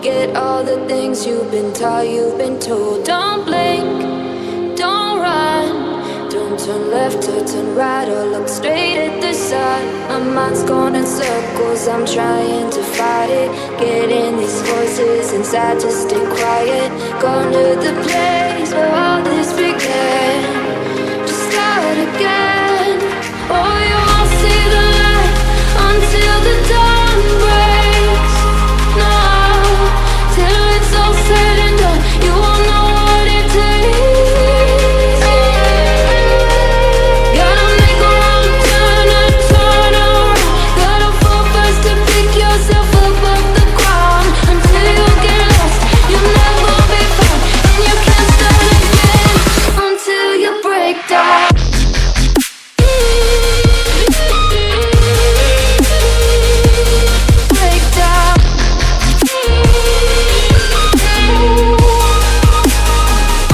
Forget all the things you've been taught, you've been told. Don't blink, don't run, don't turn left or turn right or look straight at the sun. My mind's going in circles, I'm trying to fight it. Getting these voices inside to stay quiet. Going to the place where all this began. Just start again. Oh, you won't see the light until the dawn breaks. No, till it's all said and done, you won't know what it takes. Gotta make a wrong turn and turn around. Gotta fall fast to pick yourself up off the ground. Until you get lost, you'll never be found. And you can't start again until you break down. Break down.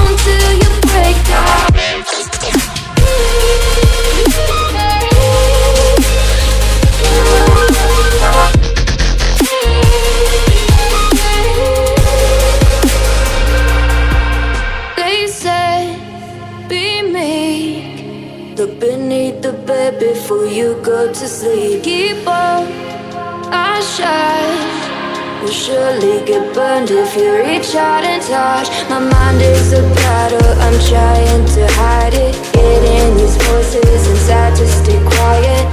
Until you break down. They said, be meek. Look beneath the bed before you go to sleep. Keep on, I shine. You'll surely get burned if you reach out and touch. My mind is a battle, I'm trying to hide it. Getting these voices inside to stay quiet.